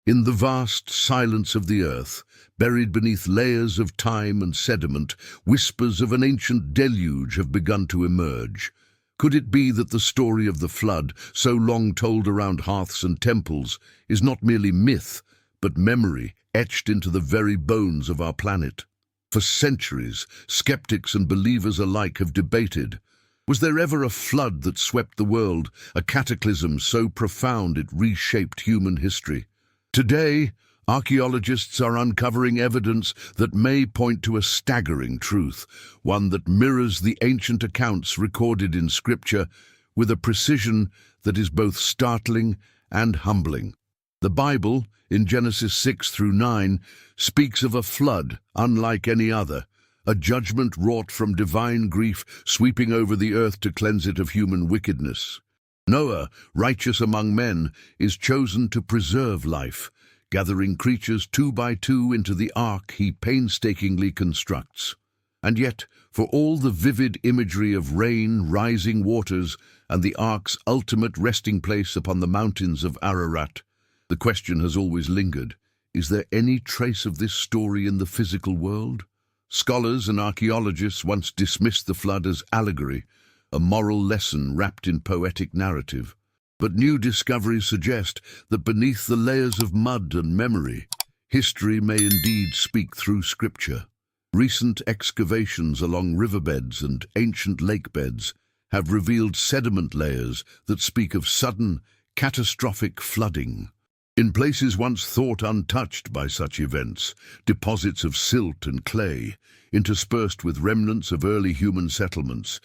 In the vast silence of the earth, buried beneath layers of time and sediment, whispers of an ancient deluge have begun to emerge. Could it be that the story of the flood, so long told around hearths and temples, is not merely myth, but memory etched into the very bones of our planet? For centuries, skeptics and believers alike have debated, was there ever a flood that swept the world, a cataclysm so profound it reshaped human history? Today, archaeologists are uncovering evidence that may point to a staggering truth, one that mirrors the ancient accounts recorded in Scripture with a precision that is both startling and humbling. The Bible, in Genesis 6 through 9, speaks of a flood unlike any other, a judgment wrought from divine grief sweeping over the earth to cleanse it of human wickedness. Noah, righteous among men, is chosen to preserve life, gathering creatures two by two into the ark he painstakingly constructs. And yet, for all the vivid imagery of rain, rising waters, and the ark's ultimate resting place upon the mountains of Ararat, the question has always lingered, is there any trace of this story in the physical world? Scholars and archaeologists once dismissed the flood as allegory, a moral lesson wrapped in poetic narrative. But new discoveries suggest that beneath the layers of mud and memory, history may indeed speak through Scripture. Recent excavations along riverbeds and ancient lakebeds have revealed sediment layers that speak of sudden, catastrophic flooding. In places once thought untouched by such events, deposits of silt and clay, interspersed with remnants of early human settlements,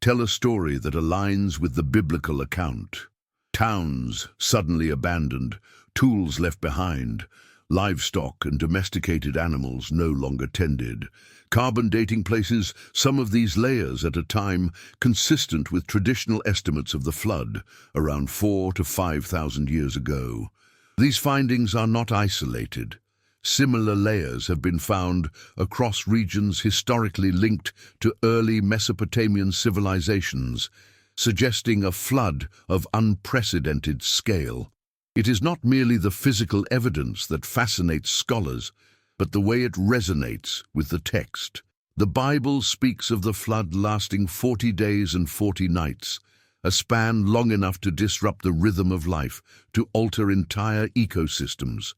tell a story that aligns with the biblical account. Towns suddenly abandoned, tools left behind, livestock and domesticated animals no longer tended, carbon dating places some of these layers at a time consistent with traditional estimates of the flood, around 4,000 to 5,000 years ago. These findings are not isolated. Similar layers have been found across regions historically linked to early Mesopotamian civilizations, suggesting a flood of unprecedented scale. It is not merely the physical evidence that fascinates scholars, but the way it resonates with the text. The Bible speaks of the flood lasting 40 days and 40 nights, a span long enough to disrupt the rhythm of life, to alter entire ecosystems.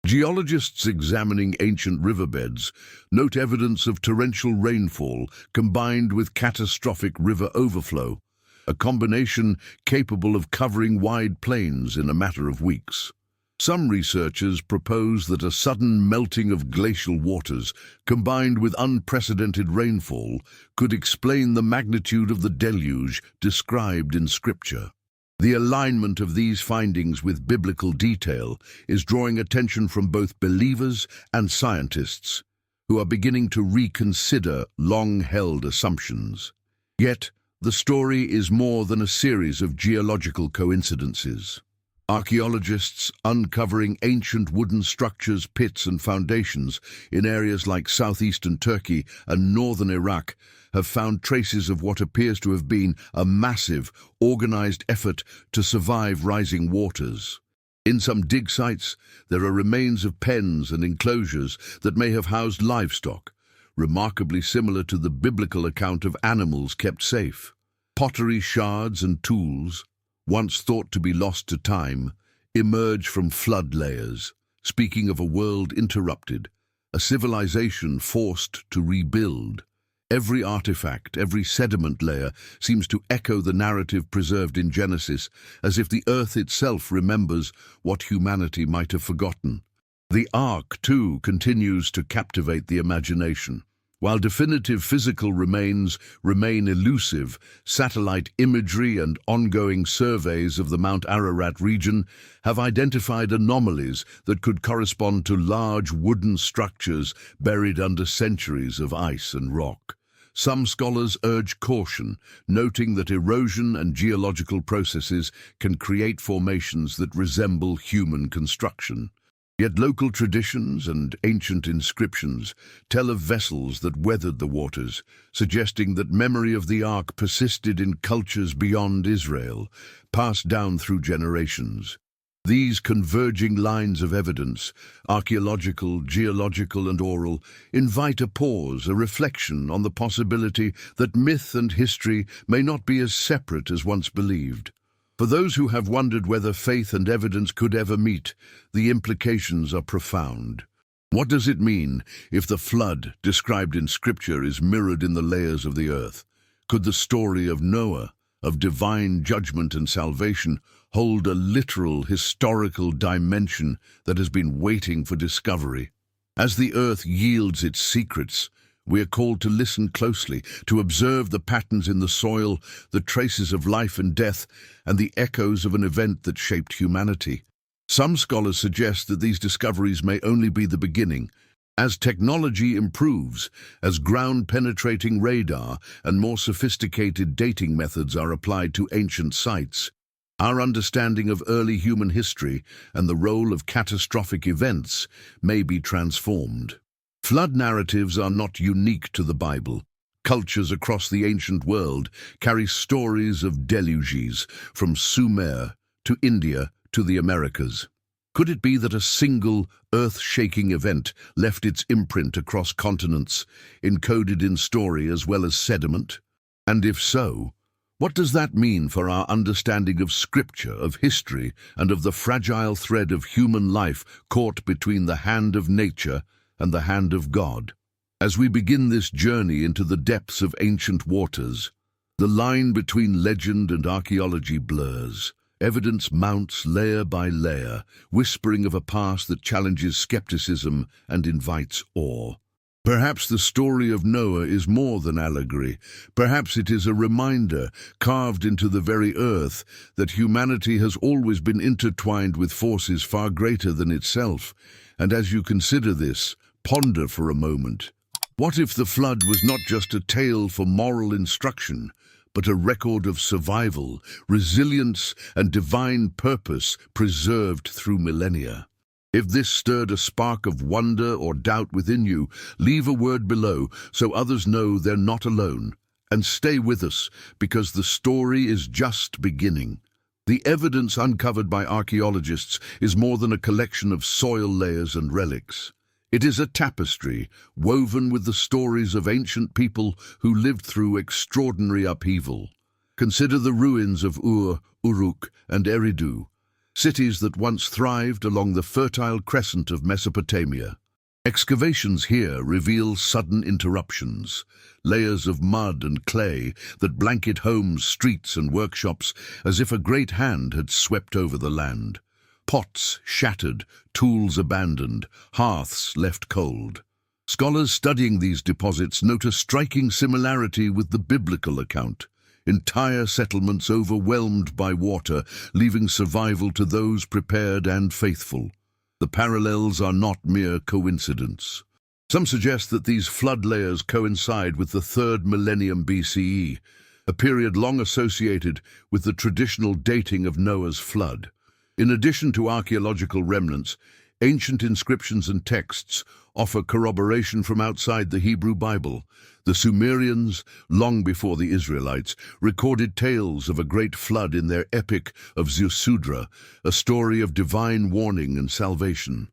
Geologists examining ancient riverbeds note evidence of torrential rainfall combined with catastrophic river overflow, a combination capable of covering wide plains in a matter of weeks. Some researchers propose that a sudden melting of glacial waters, combined with unprecedented rainfall, could explain the magnitude of the deluge described in Scripture. The alignment of these findings with biblical detail is drawing attention from both believers and scientists, who are beginning to reconsider long-held assumptions. Yet, the story is more than a series of geological coincidences. Archaeologists uncovering ancient wooden structures, pits and foundations in areas like southeastern Turkey and northern Iraq have found traces of what appears to have been a massive, organized effort to survive rising waters. In some dig sites, there are remains of pens and enclosures that may have housed livestock, remarkably similar to the biblical account of animals kept safe. Pottery shards and tools, once thought to be lost to time, emerge from flood layers, speaking of a world interrupted, a civilization forced to rebuild. Every artifact, every sediment layer seems to echo the narrative preserved in Genesis, as if the earth itself remembers what humanity might have forgotten. The Ark, too, continues to captivate the imagination. While definitive physical remains remain elusive, satellite imagery and ongoing surveys of the Mount Ararat region have identified anomalies that could correspond to large wooden structures buried under centuries of ice and rock. Some scholars urge caution, noting that erosion and geological processes can create formations that resemble human construction. Yet local traditions and ancient inscriptions tell of vessels that weathered the waters, suggesting that memory of the Ark persisted in cultures beyond Israel, passed down through generations. These converging lines of evidence, archaeological, geological and oral, invite a pause, a reflection on the possibility that myth and history may not be as separate as once believed. For those who have wondered whether faith and evidence could ever meet, the implications are profound. What does it mean if the flood described in Scripture is mirrored in the layers of the earth? Could the story of Noah, of divine judgment and salvation, hold a literal historical dimension that has been waiting for discovery? As the earth yields its secrets, we are called to listen closely, to observe the patterns in the soil, the traces of life and death, and the echoes of an event that shaped humanity. Some scholars suggest that these discoveries may only be the beginning. As technology improves, as ground-penetrating radar and more sophisticated dating methods are applied to ancient sites, our understanding of early human history and the role of catastrophic events may be transformed. Flood narratives are not unique to the Bible. Cultures across the ancient world carry stories of deluges, from Sumer to India to the Americas. Could it be that a single, earth-shaking event left its imprint across continents, encoded in story as well as sediment? And if so, what does that mean for our understanding of Scripture, of history, and of the fragile thread of human life caught between the hand of nature and the hand of God? As we begin this journey into the depths of ancient waters, the line between legend and archaeology blurs. Evidence mounts layer by layer, whispering of a past that challenges skepticism and invites awe. Perhaps the story of Noah is more than allegory. Perhaps it is a reminder, carved into the very earth, that humanity has always been intertwined with forces far greater than itself. And as you consider this, ponder for a moment. What if the flood was not just a tale for moral instruction, but a record of survival, resilience, and divine purpose preserved through millennia? If this stirred a spark of wonder or doubt within you, leave a word below so others know they're not alone. And stay with us, because the story is just beginning. The evidence uncovered by archaeologists is more than a collection of soil layers and relics. It is a tapestry woven with the stories of ancient people who lived through extraordinary upheaval. Consider the ruins of Uruk and Eridu, cities that once thrived along the fertile crescent of Mesopotamia. Excavations here reveal sudden interruptions, layers of mud and clay that blanket homes, streets and workshops as if a great hand had swept over the land. Pots shattered, tools abandoned, hearths left cold. Scholars studying these deposits note a striking similarity with the biblical account. Entire settlements overwhelmed by water, leaving survival to those prepared and faithful. The parallels are not mere coincidence. Some suggest that these flood layers coincide with the 3rd millennium BCE, a period long associated with the traditional dating of Noah's flood. In addition to archaeological remnants, ancient inscriptions and texts offer corroboration from outside the Hebrew Bible. The Sumerians, long before the Israelites, recorded tales of a great flood in their epic of Ziusudra, a story of divine warning and salvation.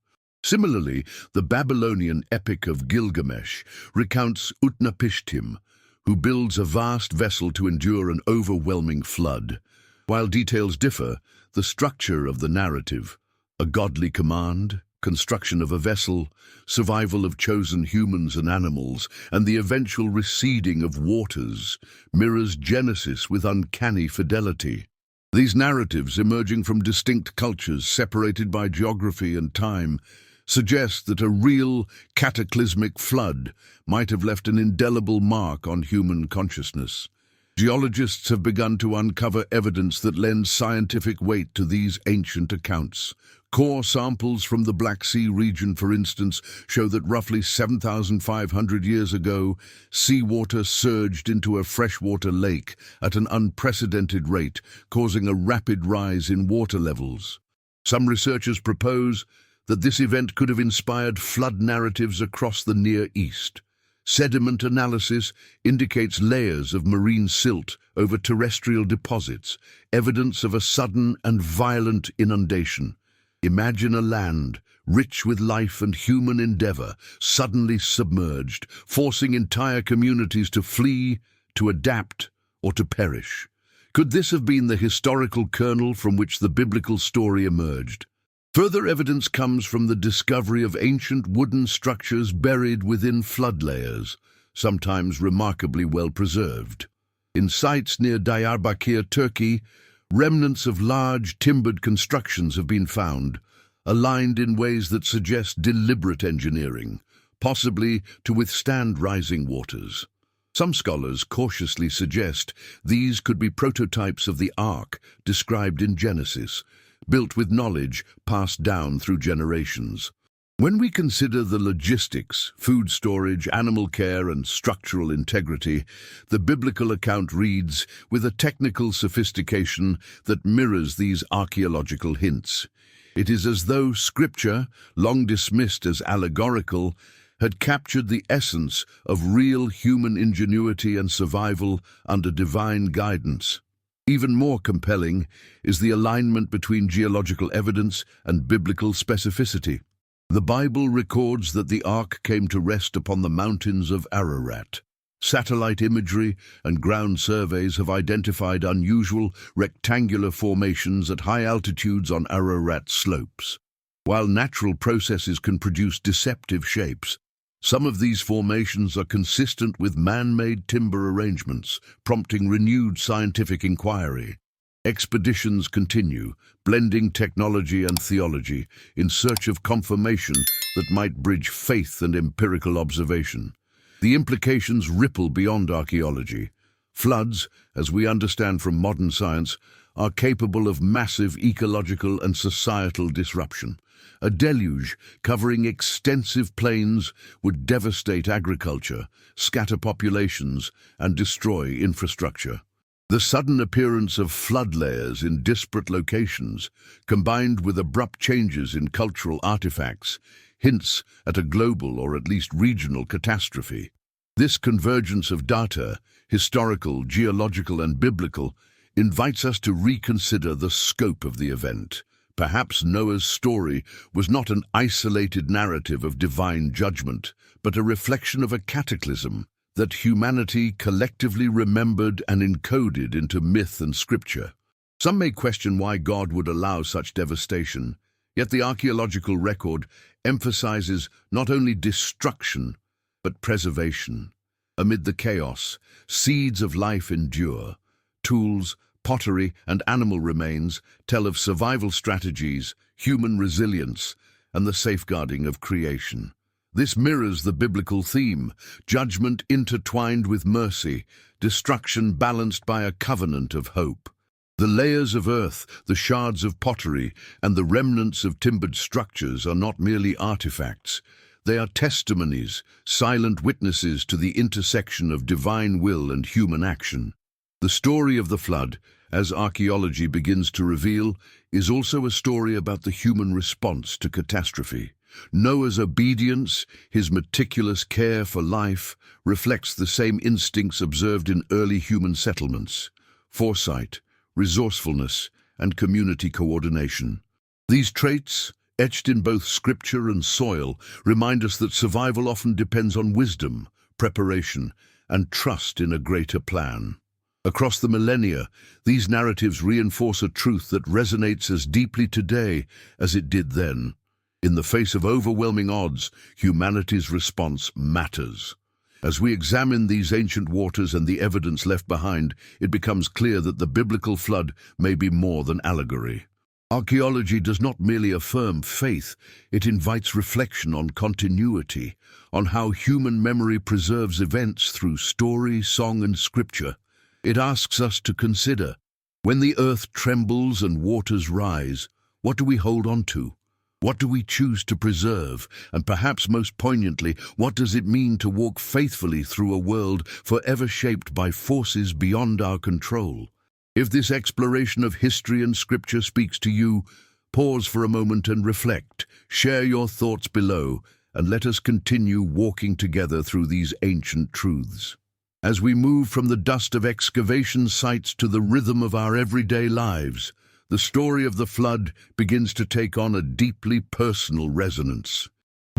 Similarly, the Babylonian epic of Gilgamesh recounts Utnapishtim, who builds a vast vessel to endure an overwhelming flood. While details differ, the structure of the narrative, a godly command, construction of a vessel, survival of chosen humans and animals, and the eventual receding of waters, mirrors Genesis with uncanny fidelity. These narratives, emerging from distinct cultures separated by geography and time, suggest that a real cataclysmic flood might have left an indelible mark on human consciousness. Geologists have begun to uncover evidence that lends scientific weight to these ancient accounts. Core samples from the Black Sea region, for instance, show that roughly 7,500 years ago, seawater surged into a freshwater lake at an unprecedented rate, causing a rapid rise in water levels. Some researchers propose that this event could have inspired flood narratives across the Near East. Sediment analysis indicates layers of marine silt over terrestrial deposits, evidence of a sudden and violent inundation. Imagine a land, rich with life and human endeavor, suddenly submerged, forcing entire communities to flee, to adapt, or to perish. Could this have been the historical kernel from which the biblical story emerged? Further evidence comes from the discovery of ancient wooden structures buried within flood layers, sometimes remarkably well preserved. In sites near Diyarbakir, Turkey, remnants of large timbered constructions have been found, aligned in ways that suggest deliberate engineering, possibly to withstand rising waters. Some scholars cautiously suggest these could be prototypes of the Ark described in Genesis, built with knowledge passed down through generations. When we consider the logistics, food storage, animal care, and structural integrity, the biblical account reads with a technical sophistication that mirrors these archaeological hints. It is as though Scripture, long dismissed as allegorical, had captured the essence of real human ingenuity and survival under divine guidance. Even more compelling is the alignment between geological evidence and biblical specificity. The Bible records that the Ark came to rest upon the mountains of Ararat. Satellite imagery and ground surveys have identified unusual rectangular formations at high altitudes on Ararat slopes. While natural processes can produce deceptive shapes, some of these formations are consistent with man-made timber arrangements, prompting renewed scientific inquiry. Expeditions continue, blending technology and theology in search of confirmation that might bridge faith and empirical observation. The implications ripple beyond archaeology. Floods, as we understand from modern science, are capable of massive ecological and societal disruption. A deluge covering extensive plains would devastate agriculture, scatter populations, and destroy infrastructure. The sudden appearance of flood layers in disparate locations, combined with abrupt changes in cultural artifacts, hints at a global or at least regional catastrophe. This convergence of data, historical, geological, and biblical, invites us to reconsider the scope of the event. Perhaps Noah's story was not an isolated narrative of divine judgment, but a reflection of a cataclysm that humanity collectively remembered and encoded into myth and scripture. Some may question why God would allow such devastation, yet the archaeological record emphasizes not only destruction, but preservation. Amid the chaos, seeds of life endure. Tools, pottery, and animal remains tell of survival strategies, human resilience, and the safeguarding of creation. This mirrors the biblical theme, judgment intertwined with mercy, destruction balanced by a covenant of hope. The layers of earth, the shards of pottery, and the remnants of timbered structures are not merely artifacts. They are testimonies, silent witnesses to the intersection of divine will and human action. The story of the flood, as archaeology begins to reveal, is also a story about the human response to catastrophe. Noah's obedience, his meticulous care for life, reflects the same instincts observed in early human settlements: foresight, resourcefulness, and community coordination. These traits, etched in both scripture and soil, remind us that survival often depends on wisdom, preparation, and trust in a greater plan. Across the millennia, these narratives reinforce a truth that resonates as deeply today as it did then. In the face of overwhelming odds, humanity's response matters. As we examine these ancient waters and the evidence left behind, it becomes clear that the biblical flood may be more than allegory. Archaeology does not merely affirm faith, it invites reflection on continuity, on how human memory preserves events through story, song, and scripture. It asks us to consider, when the earth trembles and waters rise, what do we hold on to? What do we choose to preserve? And perhaps most poignantly, what does it mean to walk faithfully through a world forever shaped by forces beyond our control? If this exploration of history and scripture speaks to you, pause for a moment and reflect. Share your thoughts below, and let us continue walking together through these ancient truths. As we move from the dust of excavation sites to the rhythm of our everyday lives, the story of the flood begins to take on a deeply personal resonance.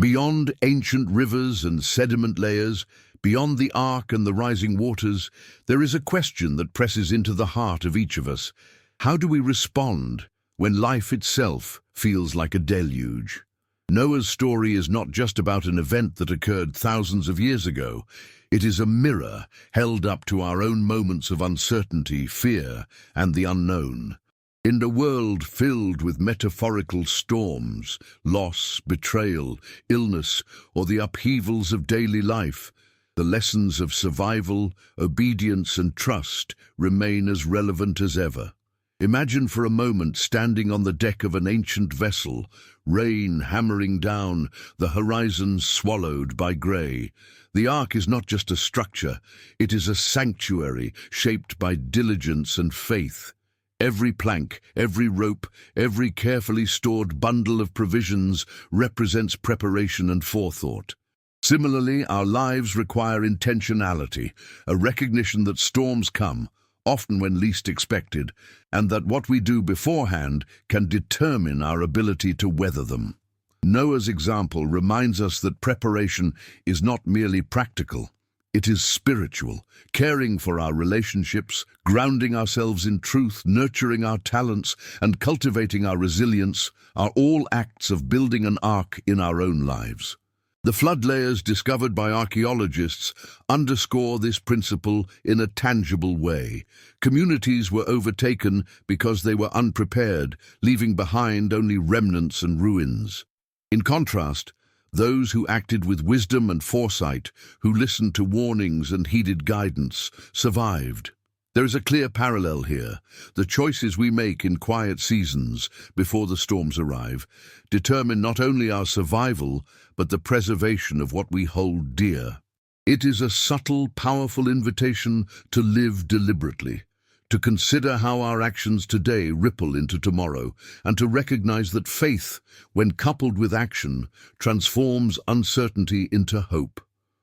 Beyond ancient rivers and sediment layers, beyond the ark and the rising waters, there is a question that presses into the heart of each of us. How do we respond when life itself feels like a deluge? Noah's story is not just about an event that occurred thousands of years ago. It is a mirror held up to our own moments of uncertainty, fear, and the unknown. In a world filled with metaphorical storms, loss, betrayal, illness, or the upheavals of daily life, the lessons of survival, obedience, and trust remain as relevant as ever. Imagine for a moment standing on the deck of an ancient vessel, rain hammering down, the horizon swallowed by grey. The ark is not just a structure, it is a sanctuary shaped by diligence and faith. Every plank, every rope, every carefully stored bundle of provisions represents preparation and forethought. Similarly, our lives require intentionality, a recognition that storms come, often when least expected, and that what we do beforehand can determine our ability to weather them. Noah's example reminds us that preparation is not merely practical, it is spiritual. Caring for our relationships, grounding ourselves in truth, nurturing our talents, and cultivating our resilience are all acts of building an ark in our own lives. The flood layers discovered by archaeologists underscore this principle in a tangible way. Communities were overtaken because they were unprepared, leaving behind only remnants and ruins. In contrast, those who acted with wisdom and foresight, who listened to warnings and heeded guidance, survived. There is a clear parallel here. The choices we make in quiet seasons, before the storms arrive, determine not only our survival, but the preservation of what we hold dear. It is a subtle, powerful invitation to live deliberately, to consider how our actions today ripple into tomorrow, and to recognize that faith, when coupled with action, transforms uncertainty into hope.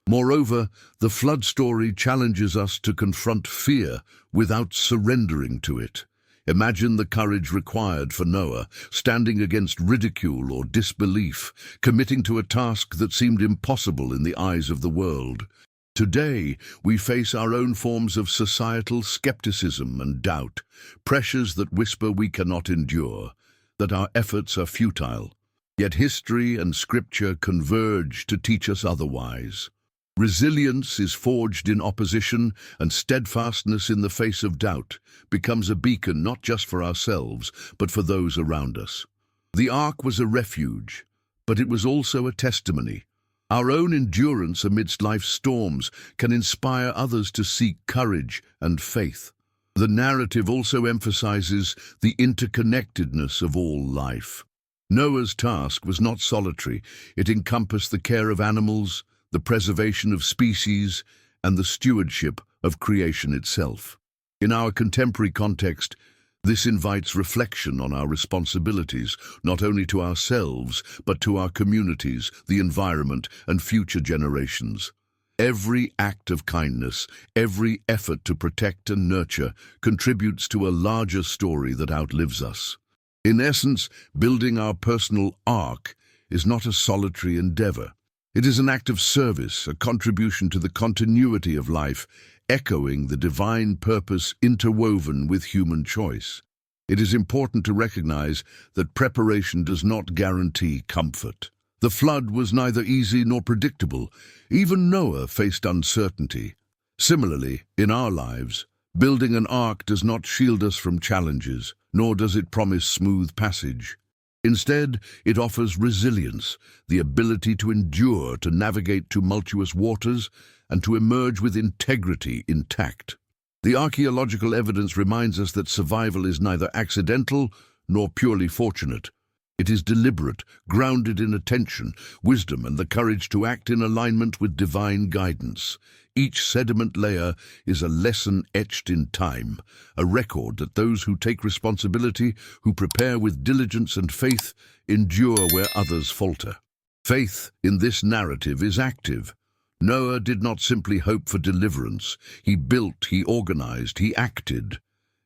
Moreover, the flood story challenges us to confront fear without surrendering to it. Imagine the courage required for Noah, standing against ridicule or disbelief, committing to a task that seemed impossible in the eyes of the world. Today, we face our own forms of societal skepticism and doubt, pressures that whisper we cannot endure, that our efforts are futile. Yet history and scripture converge to teach us otherwise. Resilience is forged in opposition, and steadfastness in the face of doubt becomes a beacon not just for ourselves, but for those around us. The ark was a refuge, but it was also a testimony. Our own endurance amidst life's storms can inspire others to seek courage and faith. The narrative also emphasizes the interconnectedness of all life. Noah's task was not solitary. It encompassed the care of animals, the preservation of species, and the stewardship of creation itself. In our contemporary context, this invites reflection on our responsibilities, not only to ourselves, but to our communities, the environment, and future generations. Every act of kindness, every effort to protect and nurture, contributes to a larger story that outlives us. In essence, building our personal ark is not a solitary endeavor. It is an act of service, a contribution to the continuity of life, echoing the divine purpose interwoven with human choice. It is important to recognize that preparation does not guarantee comfort. The flood was neither easy nor predictable. Even Noah faced uncertainty. Similarly, in our lives, building an ark does not shield us from challenges, nor does it promise smooth passage. Instead, it offers resilience, the ability to endure, to navigate tumultuous waters, and to emerge with integrity intact. The archaeological evidence reminds us that survival is neither accidental nor purely fortunate. It is deliberate, grounded in attention, wisdom, and the courage to act in alignment with divine guidance. Each sediment layer is a lesson etched in time, a record that those who take responsibility, who prepare with diligence and faith, endure where others falter. Faith in this narrative is active. Noah did not simply hope for deliverance. He built, he organized, he acted.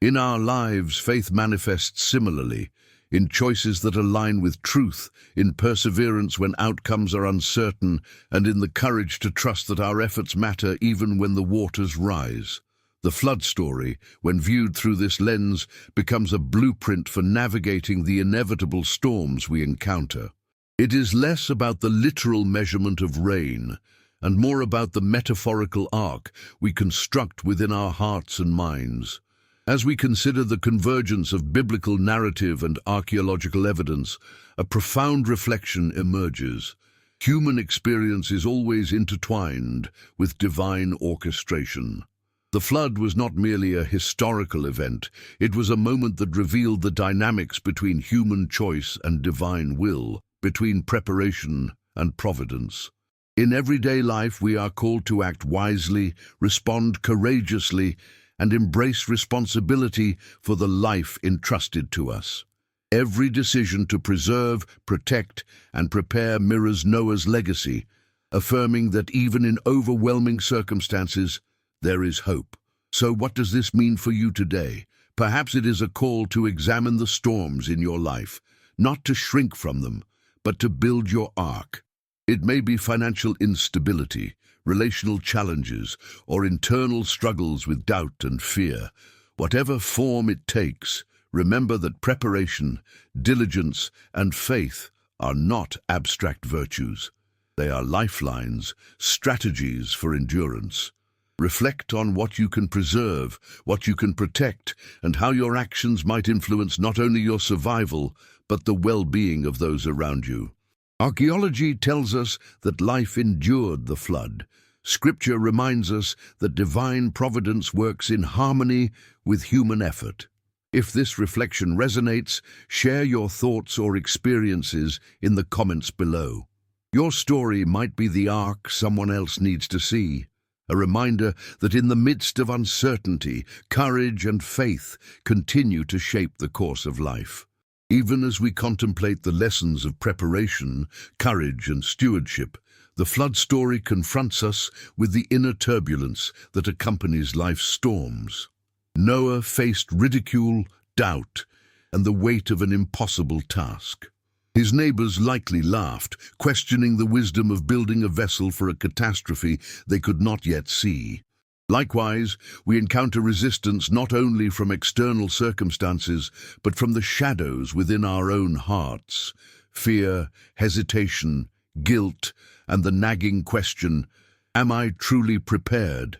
In our lives, faith manifests similarly, in choices that align with truth, in perseverance when outcomes are uncertain, and in the courage to trust that our efforts matter even when the waters rise. The flood story, when viewed through this lens, becomes a blueprint for navigating the inevitable storms we encounter. It is less about the literal measurement of rain, and more about the metaphorical arc we construct within our hearts and minds. As we consider the convergence of biblical narrative and archaeological evidence, a profound reflection emerges. Human experience is always intertwined with divine orchestration. The flood was not merely a historical event, it was a moment that revealed the dynamics between human choice and divine will, between preparation and providence. In everyday life, we are called to act wisely, respond courageously, and embrace responsibility for the life entrusted to us. Every decision to preserve, protect, and prepare mirrors Noah's legacy, affirming that even in overwhelming circumstances, there is hope. So what does this mean for you today? Perhaps it is a call to examine the storms in your life, not to shrink from them, but to build your ark. It may be financial instability, relational challenges, or internal struggles with doubt and fear. Whatever form it takes, remember that preparation, diligence, and faith are not abstract virtues. They are lifelines, strategies for endurance. Reflect on what you can preserve, what you can protect, and how your actions might influence not only your survival, but the well-being of those around you. Archaeology tells us that life endured the flood. Scripture reminds us that divine providence works in harmony with human effort. If this reflection resonates, share your thoughts or experiences in the comments below. Your story might be the arc someone else needs to see, a reminder that in the midst of uncertainty, courage and faith continue to shape the course of life. Even as we contemplate the lessons of preparation, courage and stewardship, the flood story confronts us with the inner turbulence that accompanies life's storms. Noah faced ridicule, doubt, and the weight of an impossible task. His neighbors likely laughed, questioning the wisdom of building a vessel for a catastrophe they could not yet see. Likewise, we encounter resistance not only from external circumstances, but from the shadows within our own hearts. Fear, hesitation, guilt, and the nagging question, am I truly prepared?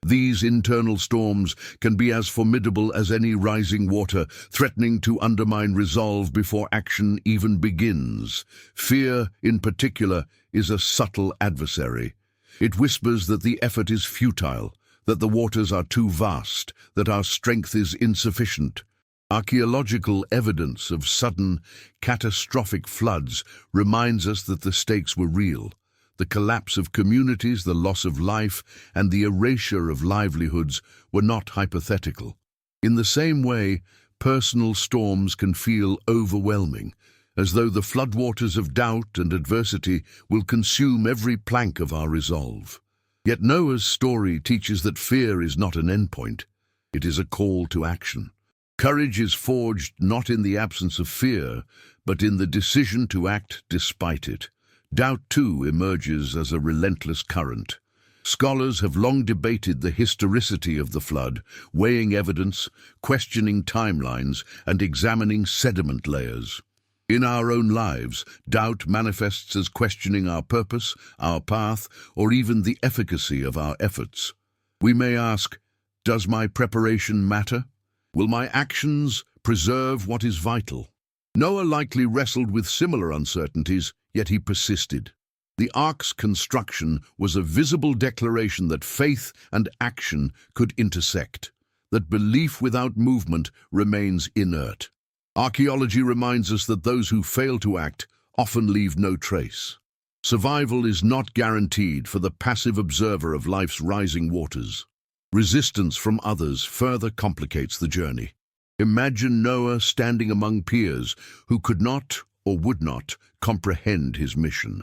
These internal storms can be as formidable as any rising water, threatening to undermine resolve before action even begins. Fear, in particular, is a subtle adversary. It whispers that the effort is futile, that the waters are too vast, that our strength is insufficient. Archaeological evidence of sudden, catastrophic floods reminds us that the stakes were real. The collapse of communities, the loss of life, and the erasure of livelihoods were not hypothetical. In the same way, personal storms can feel overwhelming, as though the floodwaters of doubt and adversity will consume every plank of our resolve. Yet Noah's story teaches that fear is not an endpoint. It is a call to action. Courage is forged not in the absence of fear, but in the decision to act despite it. Doubt, too, emerges as a relentless current. Scholars have long debated the historicity of the flood, weighing evidence, questioning timelines, and examining sediment layers. In our own lives, doubt manifests as questioning our purpose, our path, or even the efficacy of our efforts. We may ask, does my preparation matter? Will my actions preserve what is vital? Noah likely wrestled with similar uncertainties, yet he persisted. The ark's construction was a visible declaration that faith and action could intersect, that belief without movement remains inert. Archaeology reminds us that those who fail to act often leave no trace. Survival is not guaranteed for the passive observer of life's rising waters. Resistance from others further complicates the journey. Imagine Noah standing among peers who could not or would not comprehend his mission.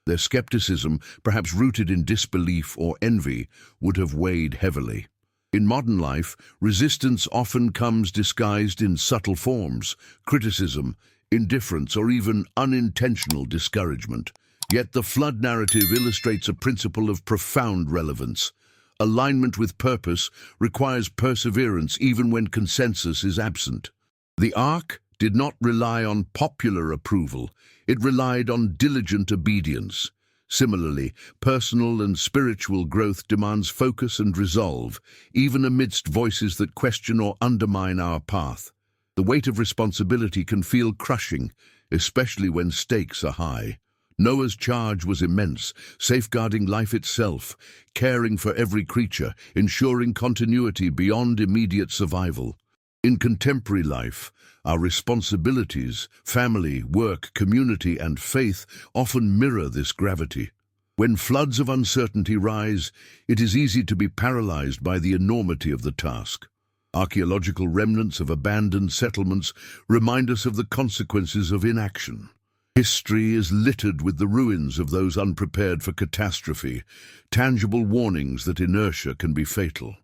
Their skepticism, perhaps rooted in disbelief or envy, would have weighed heavily. In modern life, resistance often comes disguised in subtle forms: criticism, indifference, or even unintentional discouragement. Yet the flood narrative illustrates a principle of profound relevance. Alignment with purpose requires perseverance even when consensus is absent. The Ark did not rely on popular approval, it relied on diligent obedience. Similarly, personal and spiritual growth demands focus and resolve, even amidst voices that question or undermine our path. The weight of responsibility can feel crushing, especially when stakes are high. Noah's charge was immense, safeguarding life itself, caring for every creature, ensuring continuity beyond immediate survival. In contemporary life, our responsibilities, family, work, community, and faith often mirror this gravity. When floods of uncertainty rise, it is easy to be paralyzed by the enormity of the task. Archaeological remnants of abandoned settlements remind us of the consequences of inaction. History is littered with the ruins of those unprepared for catastrophe, tangible warnings that inertia can be fatal.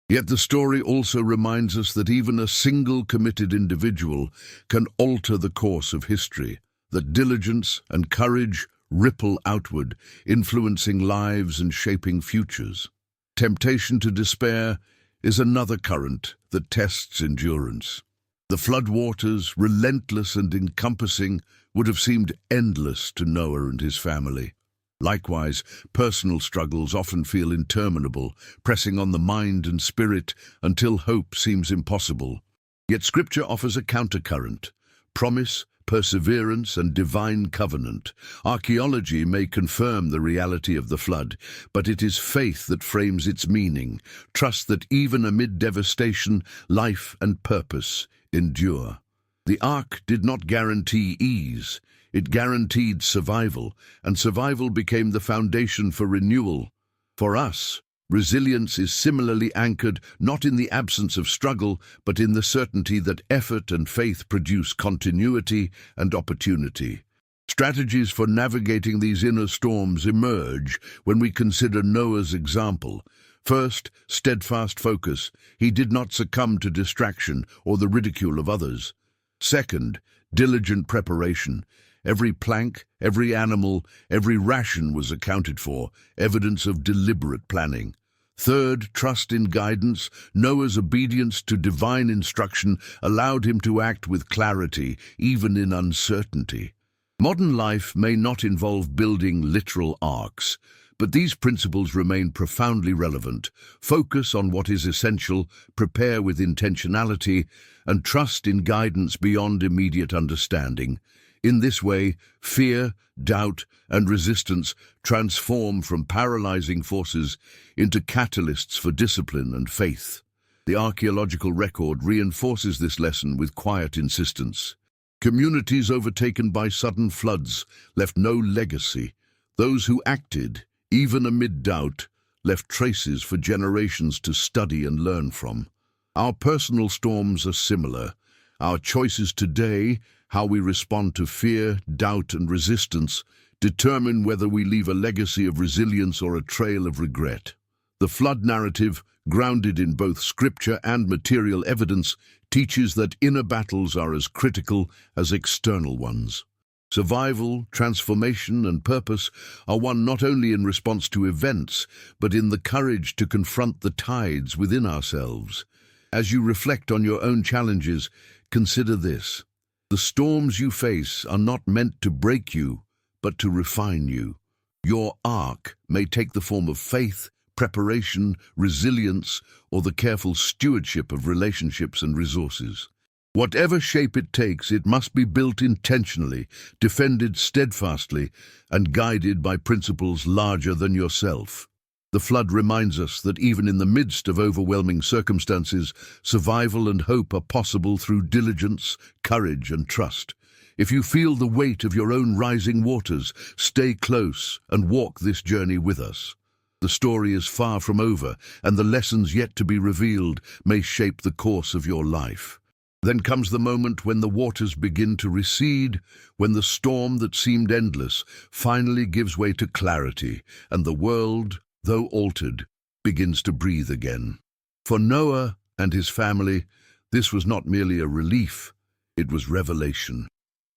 Yet the story also reminds us that even a single committed individual can alter the course of history, that diligence and courage ripple outward, influencing lives and shaping futures. Temptation to despair is another current that tests endurance. The floodwaters, relentless and encompassing, would have seemed endless to Noah and his family. Likewise, personal struggles often feel interminable, pressing on the mind and spirit until hope seems impossible. Yet Scripture offers a countercurrent: promise, perseverance, and divine covenant. Archaeology may confirm the reality of the flood, but it is faith that frames its meaning. Trust that even amid devastation, life and purpose endure. The Ark did not guarantee ease. It guaranteed survival, and survival became the foundation for renewal. For us, resilience is similarly anchored not in the absence of struggle, but in the certainty that effort and faith produce continuity and opportunity. Strategies for navigating these inner storms emerge when we consider Noah's example. First, steadfast focus. He did not succumb to distraction or the ridicule of others. Second, diligent preparation. Every plank, every animal, every ration was accounted for, evidence of deliberate planning. Third, trust in guidance. Noah's obedience to divine instruction allowed him to act with clarity, even in uncertainty. Modern life may not involve building literal arks, but these principles remain profoundly relevant. Focus on what is essential, prepare with intentionality, and trust in guidance beyond immediate understanding. In this way, fear, doubt, and resistance transform from paralyzing forces into catalysts for discipline and faith. The archaeological record reinforces this lesson with quiet insistence. Communities overtaken by sudden floods left no legacy. Those who acted, even amid doubt, left traces for generations to study and learn from. Our personal storms are similar. Our choices today, how we respond to fear, doubt, and resistance, determine whether we leave a legacy of resilience or a trail of regret. The flood narrative, grounded in both scripture and material evidence, teaches that inner battles are as critical as external ones. Survival, transformation, and purpose are won not only in response to events, but in the courage to confront the tides within ourselves. As you reflect on your own challenges, consider this. The storms you face are not meant to break you, but to refine you. Your ark may take the form of faith, preparation, resilience, or the careful stewardship of relationships and resources. Whatever shape it takes, it must be built intentionally, defended steadfastly, and guided by principles larger than yourself. The flood reminds us that even in the midst of overwhelming circumstances, survival and hope are possible through diligence, courage, and trust. If you feel the weight of your own rising waters, stay close and walk this journey with us. The story is far from over, and the lessons yet to be revealed may shape the course of your life. Then comes the moment when the waters begin to recede, when the storm that seemed endless finally gives way to clarity, and the world, though altered, begins to breathe again. For Noah and his family, this was not merely a relief, it was revelation.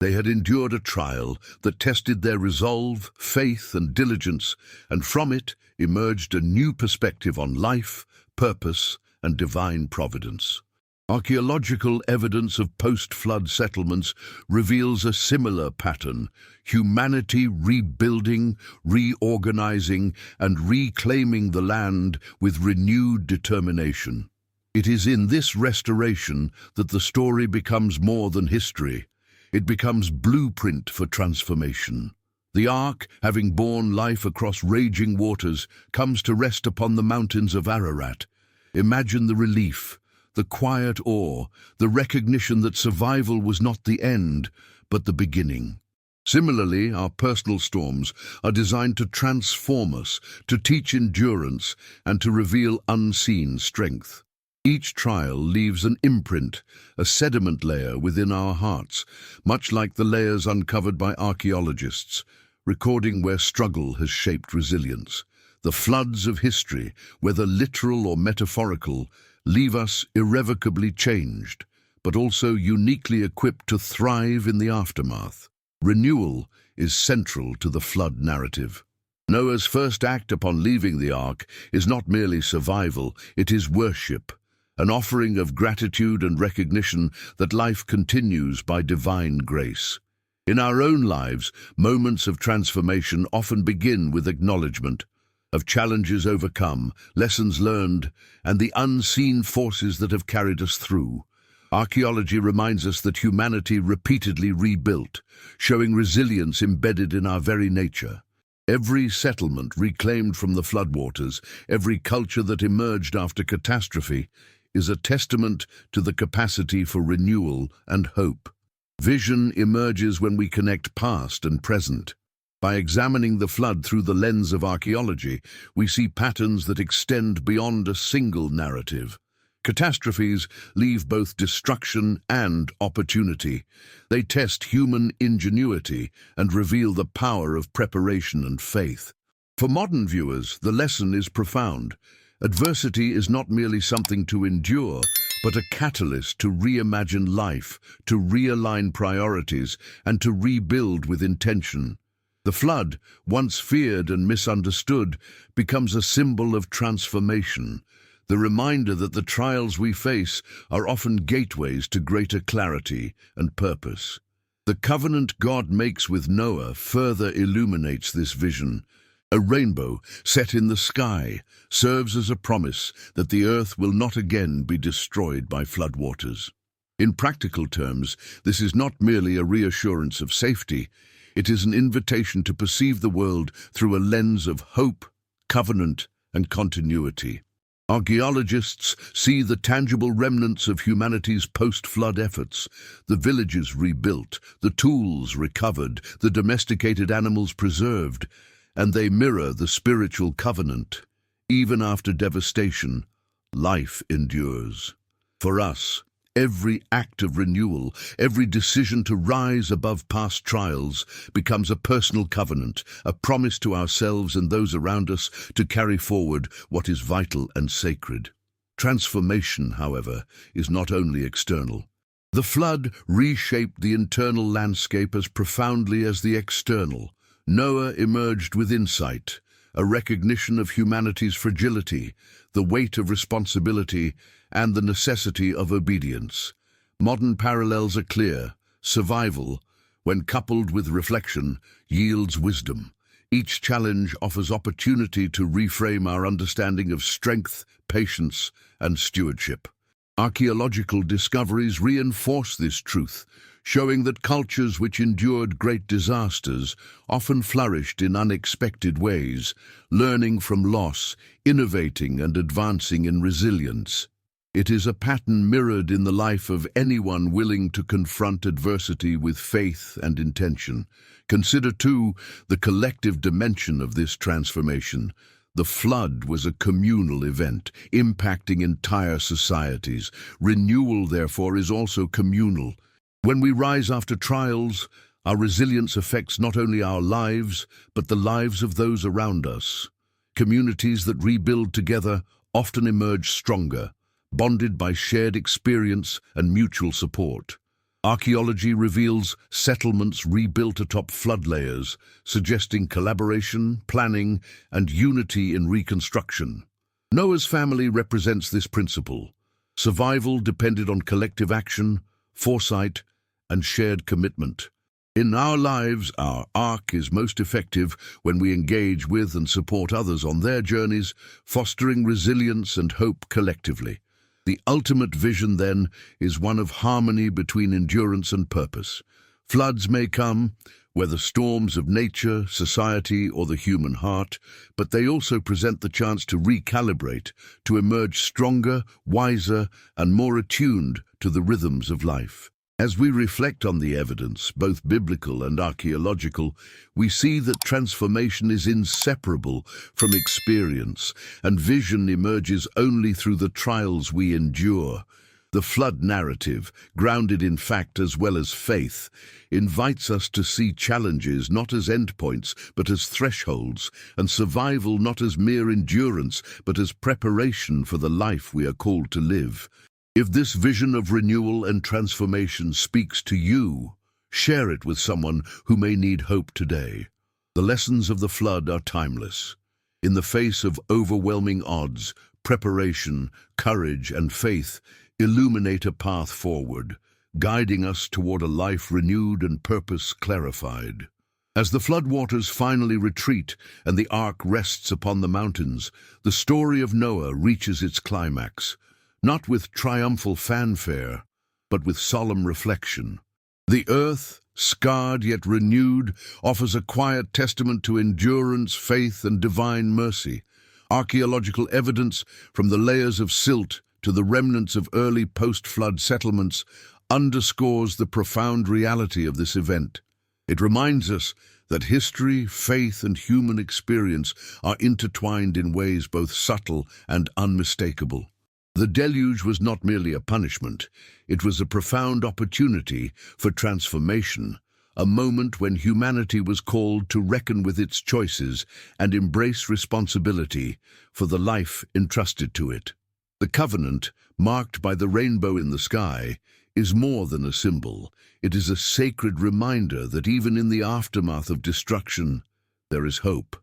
They had endured a trial that tested their resolve, faith, and diligence, and from it emerged a new perspective on life, purpose, and divine providence. Archaeological evidence of post-flood settlements reveals a similar pattern: humanity rebuilding, reorganizing, and reclaiming the land with renewed determination. It is in this restoration that the story becomes more than history. It becomes blueprint for transformation. The Ark, having borne life across raging waters, comes to rest upon the mountains of Ararat. Imagine the relief, the quiet awe, the recognition that survival was not the end, but the beginning. Similarly, our personal storms are designed to transform us, to teach endurance, and to reveal unseen strength. Each trial leaves an imprint, a sediment layer within our hearts, much like the layers uncovered by archaeologists, recording where struggle has shaped resilience. The floods of history, whether literal or metaphorical, leave us irrevocably changed, but also uniquely equipped to thrive in the aftermath. Renewal is central to the flood narrative. Noah's first act upon leaving the Ark is not merely survival, it is worship, an offering of gratitude and recognition that life continues by divine grace. In our own lives, moments of transformation often begin with acknowledgement of challenges overcome, lessons learned, and the unseen forces that have carried us through. Archaeology reminds us that humanity repeatedly rebuilt, showing resilience embedded in our very nature. Every settlement reclaimed from the floodwaters, every culture that emerged after catastrophe, is a testament to the capacity for renewal and hope. Vision emerges when we connect past and present. By examining the flood through the lens of archaeology, we see patterns that extend beyond a single narrative. Catastrophes leave both destruction and opportunity. They test human ingenuity and reveal the power of preparation and faith. For modern viewers, the lesson is profound. Adversity is not merely something to endure, but a catalyst to reimagine life, to realign priorities, and to rebuild with intention. The flood, once feared and misunderstood, becomes a symbol of transformation, the reminder that the trials we face are often gateways to greater clarity and purpose. The covenant God makes with Noah further illuminates this vision. A rainbow set in the sky serves as a promise that the earth will not again be destroyed by floodwaters. In practical terms, this is not merely a reassurance of safety, it is an invitation to perceive the world through a lens of hope, covenant, and continuity. Archaeologists see the tangible remnants of humanity's post-flood efforts, the villages rebuilt, the tools recovered, the domesticated animals preserved, and they mirror the spiritual covenant. Even after devastation, life endures. For us, every act of renewal, every decision to rise above past trials becomes a personal covenant, a promise to ourselves and those around us to carry forward what is vital and sacred. Transformation, however, is not only external. The flood reshaped the internal landscape as profoundly as the external. Noah emerged with insight, a recognition of humanity's fragility, the weight of responsibility, and the necessity of obedience. Modern parallels are clear. Survival, when coupled with reflection, yields wisdom. Each challenge offers opportunity to reframe our understanding of strength, patience, and stewardship. Archaeological discoveries reinforce this truth, showing that cultures which endured great disasters often flourished in unexpected ways, learning from loss, innovating and advancing in resilience. It is a pattern mirrored in the life of anyone willing to confront adversity with faith and intention. Consider, too, the collective dimension of this transformation. The flood was a communal event, impacting entire societies. Renewal, therefore, is also communal. When we rise after trials, our resilience affects not only our lives, but the lives of those around us. Communities that rebuild together often emerge stronger, bonded by shared experience and mutual support. Archaeology reveals settlements rebuilt atop flood layers, suggesting collaboration, planning, and unity in reconstruction. Noah's family represents this principle. Survival depended on collective action, foresight, and shared commitment. In our lives, our ark is most effective when we engage with and support others on their journeys, fostering resilience and hope collectively. The ultimate vision, then, is one of harmony between endurance and purpose. Floods may come, whether storms of nature, society, or the human heart, but they also present the chance to recalibrate, to emerge stronger, wiser, and more attuned to the rhythms of life. As we reflect on the evidence, both biblical and archaeological, we see that transformation is inseparable from experience, and vision emerges only through the trials we endure. The flood narrative, grounded in fact as well as faith, invites us to see challenges not as endpoints but as thresholds, and survival not as mere endurance but as preparation for the life we are called to live. If this vision of renewal and transformation speaks to you, share it with someone who may need hope today. The lessons of the flood are timeless. In the face of overwhelming odds, preparation, courage, and faith illuminate a path forward, guiding us toward a life renewed and purpose clarified. As the floodwaters finally retreat and the ark rests upon the mountains, the story of Noah reaches its climax, not with triumphal fanfare, but with solemn reflection. The earth, scarred yet renewed, offers a quiet testament to endurance, faith, and divine mercy. Archaeological evidence, from the layers of silt to the remnants of early post-flood settlements, underscores the profound reality of this event. It reminds us that history, faith, and human experience are intertwined in ways both subtle and unmistakable. The deluge was not merely a punishment, it was a profound opportunity for transformation, a moment when humanity was called to reckon with its choices and embrace responsibility for the life entrusted to it. The covenant, marked by the rainbow in the sky, is more than a symbol. It is a sacred reminder that even in the aftermath of destruction, there is hope.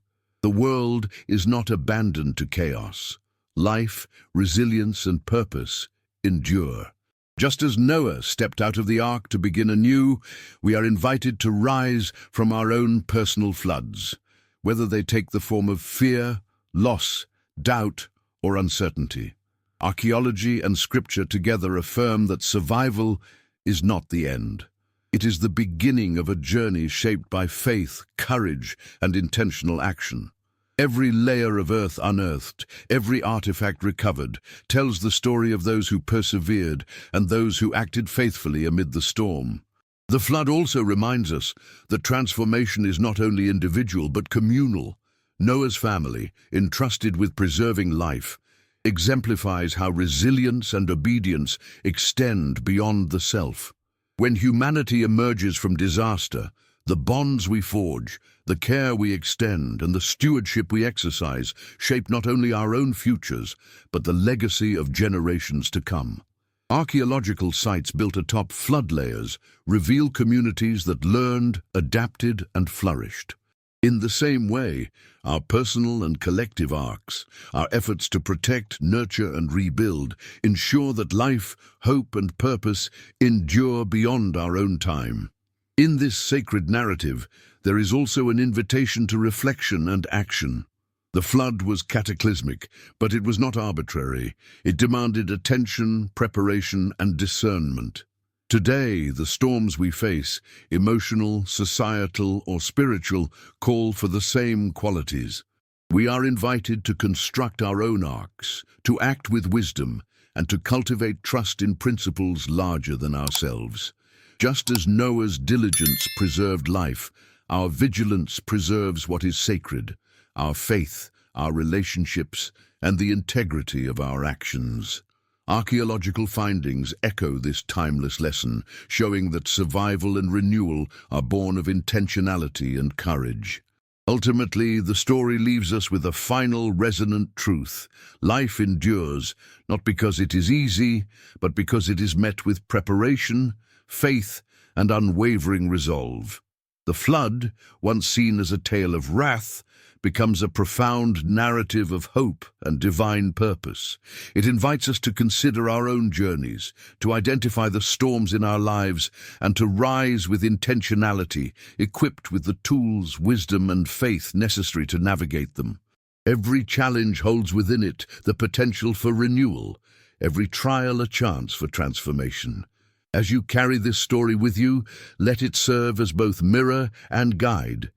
The world is not abandoned to chaos. Life, resilience, and purpose endure. Just as Noah stepped out of the ark to begin anew, we are invited to rise from our own personal floods, whether they take the form of fear, loss, doubt, or uncertainty. Archaeology and scripture together affirm that survival is not the end. It is the beginning of a journey shaped by faith, courage, and intentional action. Every layer of earth unearthed, every artifact recovered, tells the story of those who persevered and those who acted faithfully amid the storm. The flood also reminds us that transformation is not only individual but communal. Noah's family, entrusted with preserving life, exemplifies how resilience and obedience extend beyond the self. When humanity emerges from disaster, the bonds we forge, the care we extend, and the stewardship we exercise shape not only our own futures, but the legacy of generations to come. Archaeological sites built atop flood layers reveal communities that learned, adapted, and flourished. In the same way, our personal and collective arcs, our efforts to protect, nurture, and rebuild, ensure that life, hope, and purpose endure beyond our own time. In this sacred narrative, there is also an invitation to reflection and action. The flood was cataclysmic, but it was not arbitrary. It demanded attention, preparation, and discernment. Today, the storms we face, emotional, societal, or spiritual, call for the same qualities. We are invited to construct our own arcs, to act with wisdom, and to cultivate trust in principles larger than ourselves. Just as Noah's diligence preserved life, our vigilance preserves what is sacred, our faith, our relationships, and the integrity of our actions. Archaeological findings echo this timeless lesson, showing that survival and renewal are born of intentionality and courage. Ultimately, the story leaves us with a final resonant truth. Life endures, not because it is easy, but because it is met with preparation, faith, and unwavering resolve. The flood, once seen as a tale of wrath, becomes a profound narrative of hope and divine purpose. It invites us to consider our own journeys, to identify the storms in our lives, and to rise with intentionality, equipped with the tools, wisdom, and faith necessary to navigate them. Every challenge holds within it the potential for renewal, every trial a chance for transformation. As you carry this story with you, let it serve as both mirror and guide.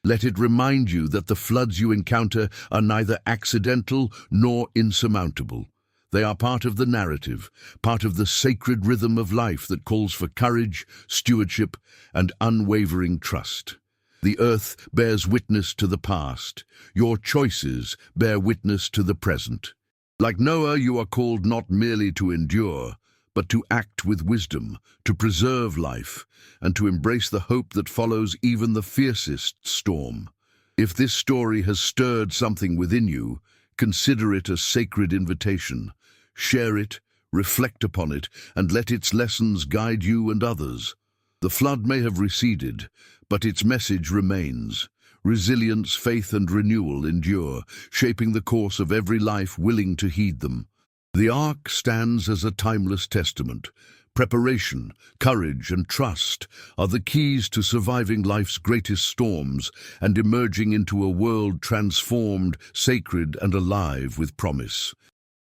Let it remind you that the floods you encounter are neither accidental nor insurmountable. They are part of the narrative, part of the sacred rhythm of life that calls for courage, stewardship, and unwavering trust. The earth bears witness to the past. Your choices bear witness to the present. Like Noah, you are called not merely to endure, but to act with wisdom, to preserve life, and to embrace the hope that follows even the fiercest storm. If this story has stirred something within you, consider it a sacred invitation. Share it, reflect upon it, and let its lessons guide you and others. The flood may have receded, but its message remains. Resilience, faith, and renewal endure, shaping the course of every life willing to heed them. The Ark stands as a timeless testament. Preparation, courage, and trust are the keys to surviving life's greatest storms and emerging into a world transformed, sacred, and alive with promise.